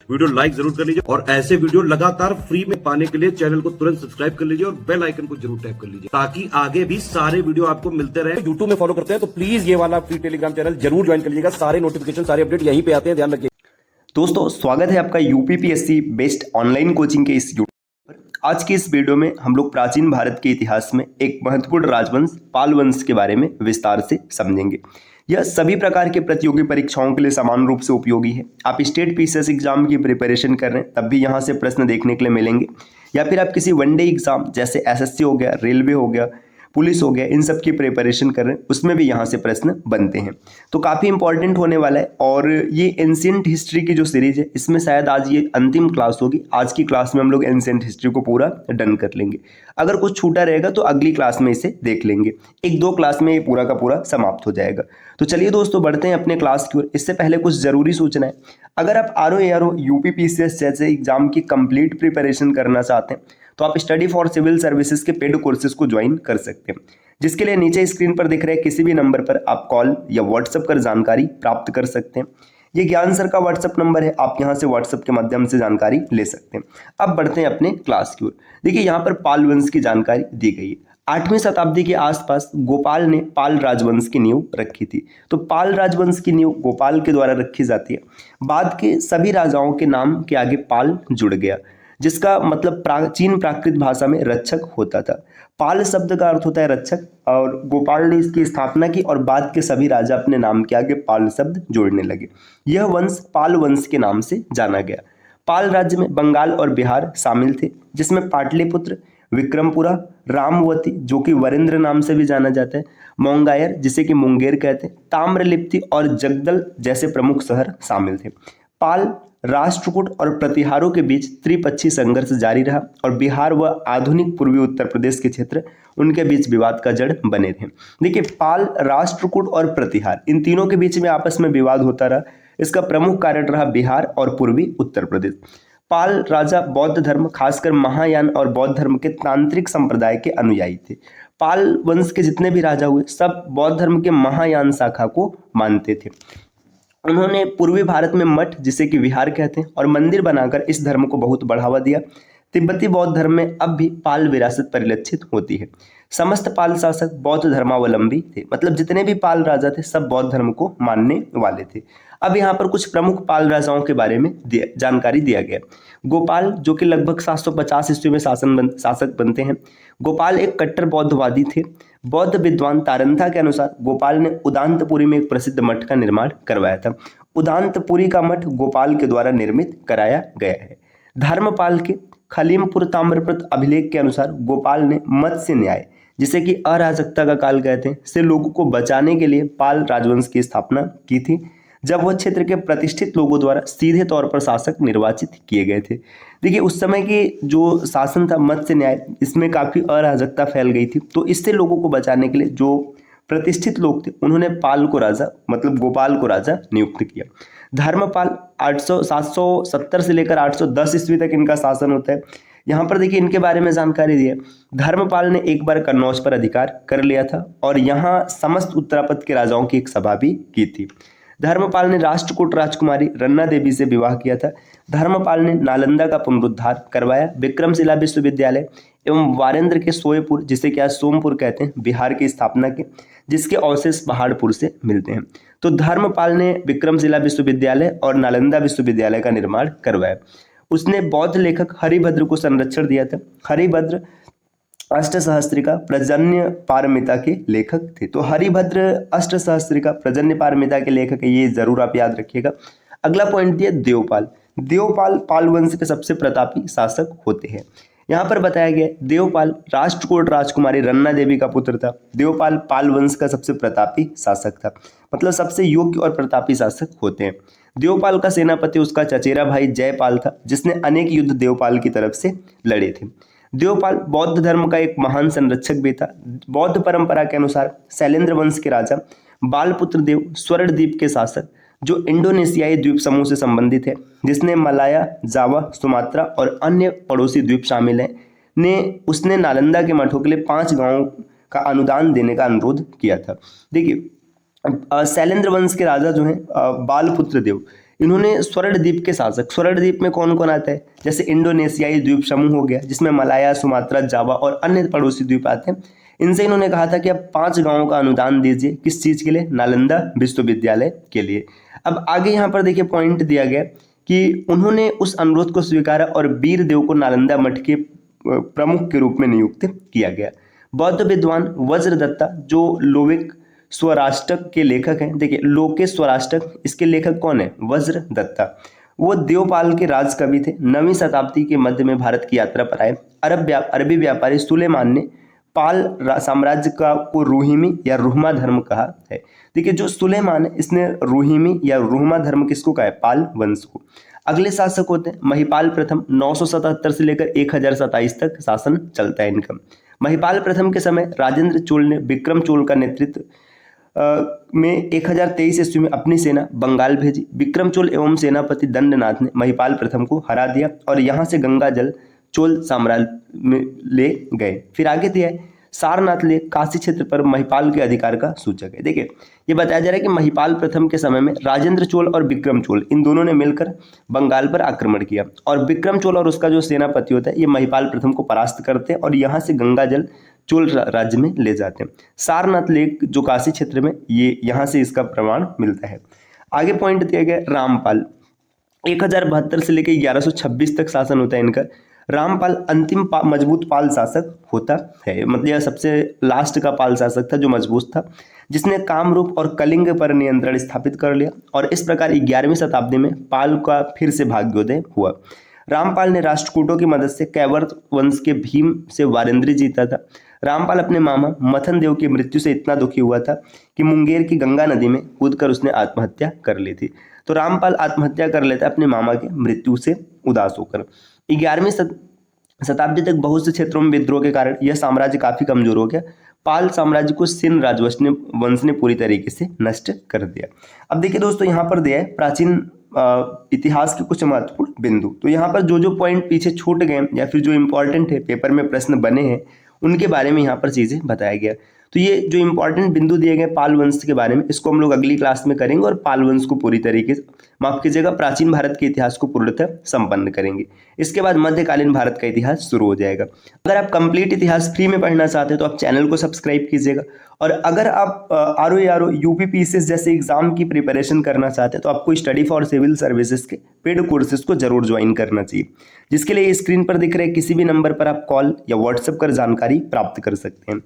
Video like जरूर कर लीजिए और ऐसे वीडियो लगातार फ्री में पाने के लिए चैनल को तुरंत सब्सक्राइब कर लीजिए और बेल आइकन को जरूर टैप कर लीजिए ताकि आगे भी सारे वीडियो आपको मिलते रहे। यूट्यूब में फॉलो करते हैं तो प्लीज ये वाला फ्री टेलीग्राम चैनल जरूर ज्वाइन कर लीजिएगा। सारे नोटिफिकेशन सारे अपडेट यहीं पे आते हैं, ध्यान रखिए। दोस्तों स्वागत है आपका यूपीपीएससी बेस्ट ऑनलाइन कोचिंग के इस यूट्यूब पर। आज की इस वीडियो में हम लोग प्राचीन भारत के इतिहास में एक महत्वपूर्ण राजवंश पाल वंश के बारे में विस्तार से समझेंगे। यह सभी प्रकार के प्रतियोगी परीक्षाओं के लिए समान रूप से उपयोगी है। आप स्टेट पीसीएस एग्जाम की प्रिपरेशन कर रहे हैं तब भी यहाँ से प्रश्न देखने के लिए मिलेंगे, या फिर आप किसी वनडे एग्जाम जैसे एसएससी हो गया, रेलवे हो गया, पुलिस हो गया, इन सब की प्रिपरेशन कर रहे हैं उसमें भी यहाँ से प्रश्न बनते हैं। तो काफ़ी इंपॉर्टेंट होने वाला है। और ये एंशिएंट हिस्ट्री की जो सीरीज है इसमें शायद आज ये अंतिम क्लास होगी। आज की क्लास में हम लोग एंशिएंट हिस्ट्री को पूरा डन कर लेंगे। अगर कुछ छूटा रहेगा तो अगली क्लास में इसे देख लेंगे। एक दो क्लास में ये पूरा का पूरा समाप्त हो जाएगा। तो चलिए दोस्तों बढ़ते हैं अपने क्लास की ओर। इससे पहले कुछ जरूरी सूचना है। अगर आप आरओ यूपीपीसीएस जैसे एग्जाम की कंप्लीट प्रिपरेशन करना चाहते हैं तो आप स्टडी फॉर सिविल सर्विसेज के पेड कोर्सेज को ज्वाइन कर सकते हैं, जिसके लिए नीचे स्क्रीन पर दिख रहे किसी भी नंबर पर आप कॉल या व्हाट्सएप कर जानकारी प्राप्त कर सकते हैं। ये ज्ञान सर का व्हाट्सएप नंबर है, आप यहाँ से व्हाट्सएप के माध्यम से जानकारी ले सकते हैं। अब बढ़ते हैं अपने क्लास की ओर। देखिए यहाँ पर पाल वंश की जानकारी दी गई है। 8वीं शताब्दी के आसपास गोपाल ने पाल राजवंश की नींव रखी थी। तो पाल राजवंश की नींव गोपाल के द्वारा रखी जाती है। बाद के सभी राजाओं के नाम के आगे पाल जुड़ गया, जिसका मतलब प्राचीन प्राकृत भाषा में रक्षक होता था। पाल शब्द का अर्थ होता है रक्षक, और गोपाल ने इसकी स्थापना की और बाद के सभी राजा अपने नाम के आगे पाल शब्द जोड़ने लगे। यह वंश पाल वंश के नाम से जाना गया। पाल राज्य में बंगाल और बिहार शामिल थे, जिसमें पाटलिपुत्र, विक्रमपुरा, रामवती जो कि वरेंद्र नाम से भी जाना जाता है, मोंगायर जिसे कि मुंगेर कहते हैं, ताम्रलिप्ति और जगदल जैसे प्रमुख शहर शामिल थे। पाल राष्ट्रकूट और प्रतिहारों के बीच त्रिपक्षीय संघर्ष जारी रहा और बिहार व आधुनिक पूर्वी उत्तर प्रदेश के क्षेत्र उनके बीच विवाद का जड़ बने थे। देखिए पाल, राष्ट्रकूट और प्रतिहार इन तीनों के बीच में आपस में विवाद होता रहा। इसका प्रमुख कारण रहा बिहार और पूर्वी उत्तर प्रदेश। पाल राजा बौद्ध धर्म, खासकर महायान और बौद्ध धर्म के तांत्रिक संप्रदाय के अनुयायी थे। पाल वंश के जितने भी राजा हुए सब बौद्ध धर्म के महायान शाखा को मानते थे। उन्होंने पूर्वी भारत में मठ जिसे कि विहार कहते हैं और मंदिर बनाकर इस धर्म को बहुत बढ़ावा दिया। तिब्बती बौद्ध धर्म में अब भी पाल विरासत परिलक्षित होती है। समस्त पाल शासक बौद्ध धर्मावलंबी थे, मतलब जितने भी पाल राजा थे सब बौद्ध धर्म को मानने वाले थे। अब यहाँ पर कुछ प्रमुख पाल राजाओं के बारे में जानकारी दिया गया। गोपाल जो कि लगभग 750 ईस्वी में शासक बनते हैं। गोपाल एक कट्टर बौद्धवादी थे। बौद्ध विद्वान तारंथा के अनुसार गोपाल ने उदांतपुरी में एक प्रसिद्ध मठ का निर्माण करवाया था। उदांतपुरी का मठ गोपाल के द्वारा निर्मित कराया गया है। धर्मपाल के खलीमपुर ताम्रपत्र अभिलेख के अनुसार गोपाल ने मत्स्य न्याय जिसे कि अराजकता का काल कहते हैं से लोगों को बचाने के लिए पाल राजवंश की स्थापना की थी, जब वह क्षेत्र के प्रतिष्ठित लोगों द्वारा सीधे तौर पर शासक निर्वाचित किए गए थे। देखिए उस समय की जो शासन था मत्स्य न्याय, इसमें काफ़ी अराजकता फैल गई थी, तो इससे लोगों को बचाने के लिए जो प्रतिष्ठित लोग थे उन्होंने पाल को राजा मतलब गोपाल को राजा नियुक्त किया। धर्मपाल 770 से लेकर 810 ईस्वी तक इनका शासन होता है। यहाँ पर देखिए इनके बारे में जानकारी दी है। धर्मपाल ने एक बार कन्नौज पर अधिकार कर लिया था और यहाँ समस्त उत्तरापद के राजाओं की एक सभा भी की थी। धर्मपाल ने राष्ट्रकूट राजकुमारी रन्ना देवी से विवाह किया था। धर्मपाल ने नालंदा का पुनरुद्धार करवाया। विक्रमशिला विश्वविद्यालय एवं वारेंद्र के सोयपुर जिसे क्या सोमपुर कहते हैं बिहार की स्थापना की, जिसके अवशेष पहाड़पुर से मिलते हैं। तो धर्मपाल ने विक्रमशिला विश्वविद्यालय और नालंदा विश्वविद्यालय का निर्माण करवाया। उसने बौद्ध लेखक हरिभद्र को संरक्षण दिया था। हरिभद्र अष्टसहस्त्रिका प्रजन्य पारमिता के लेखक थे। तो हरिभद्र अष्टसहस्त्रिका प्रजन्य पारमिता के लेखक है, ये जरूर आप याद रखिएगा। अगला पॉइंट दिया देवपाल। देवपाल पाल वंश के सबसे प्रतापी शासक होते हैं। यहाँ पर बताया गया देवपाल राष्ट्रकूट राजकुमारी रन्ना देवी का पुत्र था। देवपाल पाल वंश का सबसे प्रतापी शासक था, मतलब सबसे योग्य और प्रतापी शासक होते हैं। देवपाल का सेनापति उसका चचेरा भाई जयपाल था, जिसने अनेक युद्ध देवपाल की तरफ से लड़े थे। देवपाल बौद्ध धर्म का एक महान संरक्षक भी था। बौद्ध परंपरा के अनुसार शैलेंद्र वंश के राजा बालपुत्र देव स्वर्ण द्वीप के शासक जो इंडोनेशियाई द्वीप समूह से संबंधित है, जिसने मलाया, जावा, सुमात्रा और अन्य पड़ोसी द्वीप शामिल हैं, उसने नालंदा के मठों के लिए 5 गांवों का अनुदान देने का अनुरोध किया था। देखिए शैलेंद्र वंश के राजा जो हैं बालपुत्र देव, इन्होंने स्वर्णद्वीप के शासक, स्वर्णद्वीप में कौन कौन आता है, जैसे इंडोनेशियाई द्वीप समूह हो गया जिसमें मलाया, सुमात्रा, जावा और अन्य पड़ोसी द्वीप आते हैं, इनसे इन्होंने कहा था कि अब 5 गांवों का अनुदान दीजिए, किस चीज़ के लिए, नालंदा विश्वविद्यालय के लिए। अब आगे यहाँ पर देखिए पॉइंट दिया गया कि उन्होंने उस अनुरोध को स्वीकारा और वीर देव को नालंदा मठ के प्रमुख के रूप में नियुक्त किया गया। बौद्ध विद्वान वज्रदत्ता जो लोविक स्वराष्ट्रक के लेखक हैं, देखिए लोकेश स्वराष्ट्रक, इसके लेखक कौन है, वज्रदत्ता, वो देवपाल के राज कवि थे। 9वीं शताब्दी के मध्य में भारत की यात्रा पर आए। अरबी व्यापारी सुलेमान ने पाल साम्राज्य को रूहिमी या रुहमा धर्म कहा है। देखिए जो सुलेमान है इसने रूहिमी या रुहमा धर्म किसको कहा है, पाल वंश को। अगले शासक होते हैं महिपाल प्रथम, 977 से लेकर 1027 तक शासन चलता है इनका। महिपाल प्रथम के समय राजेंद्र चोल ने विक्रम चोल का नेतृत्व में 1023 ईस्वी में अपनी सेना बंगाल भेजी। विक्रम चोल एवं सेनापति दंडनाथ ने महिपाल प्रथम को हरा दिया और यहाँ से गंगा जल चोल साम्राज्य में ले गए। फिर आगे दिया है सारनाथ ले काशी क्षेत्र पर महिपाल के अधिकार का सूचक है। देखिए ये बताया जा रहा है कि महिपाल प्रथम के समय में राजेंद्र चोल और विक्रम चोल इन दोनों ने मिलकर बंगाल पर आक्रमण किया और विक्रम चोल और उसका जो सेनापति होता है ये महिपाल प्रथम को परास्त करते हैं और यहाँ से गंगा जल चोल राज्य में ले जाते हैं। सारनाथ लेक जो काशी क्षेत्र में, ये यहाँ से इसका प्रमाण मिलता है। आगे पॉइंट दिया गया रामपाल, 1072 से लेकर 1126 तक शासन होता है इनका। रामपाल अंतिम मजबूत पाल शासक होता है, मतलब यह सबसे लास्ट का पाल शासक था जो मजबूत था, जिसने कामरूप और कलिंग पर नियंत्रण स्थापित कर लिया और इस प्रकार 11वीं शताब्दी में पाल का फिर से भाग्योदय हुआ। रामपाल ने राष्ट्रकूटों की मदद से कैवर्त वंश के भीम से वारेंद्री जीता था। रामपाल अपने मामा मथन देव की मृत्यु से इतना दुखी हुआ था कि मुंगेर की गंगा नदी में कूदकर उसने आत्महत्या कर ली थी। तो रामपाल आत्महत्या कर लेता अपने मामा की मृत्यु से उदास होकर। 11वीं शताब्दी तक बहुत से क्षेत्रों में विद्रोह के कारण यह साम्राज्य काफी कमजोर हो गया। पाल साम्राज्य को सिंध राजवंश ने पूरी तरीके से नष्ट कर दिया। अब देखिए दोस्तों यहाँ पर दिया है प्राचीन इतिहास के कुछ महत्वपूर्ण बिंदु। तो यहाँ पर जो जो पॉइंट पीछे छूट गए या फिर जो इंपॉर्टेंट है पेपर में प्रश्न बने हैं उनके बारे में यहाँ पर चीजें बताया गया। तो ये जो इंपॉर्टेंट बिंदु दिए गए पाल वंश के बारे में, इसको हम लोग अगली क्लास में करेंगे और पाल वंश को पूरी तरीके से, माफ कीजिएगा, प्राचीन भारत के इतिहास को पूर्णतः संपन्न करेंगे। इसके बाद मध्यकालीन भारत का इतिहास शुरू हो जाएगा। अगर आप कंप्लीट इतिहास फ्री में पढ़ना चाहते हैं तो आप चैनल को सब्सक्राइब कीजिएगा और अगर आप आरओ यूपीपीएससी जैसे एग्जाम की प्रिपरेशन करना चाहते हैं तो आपको स्टडी फॉर सिविल सर्विसेज के पेड कोर्सेज को जरूर ज्वाइन करना चाहिए, जिसके लिए स्क्रीन पर दिख रहे किसी भी नंबर पर आप कॉल या व्हाट्सएप कर जानकारी प्राप्त कर सकते हैं।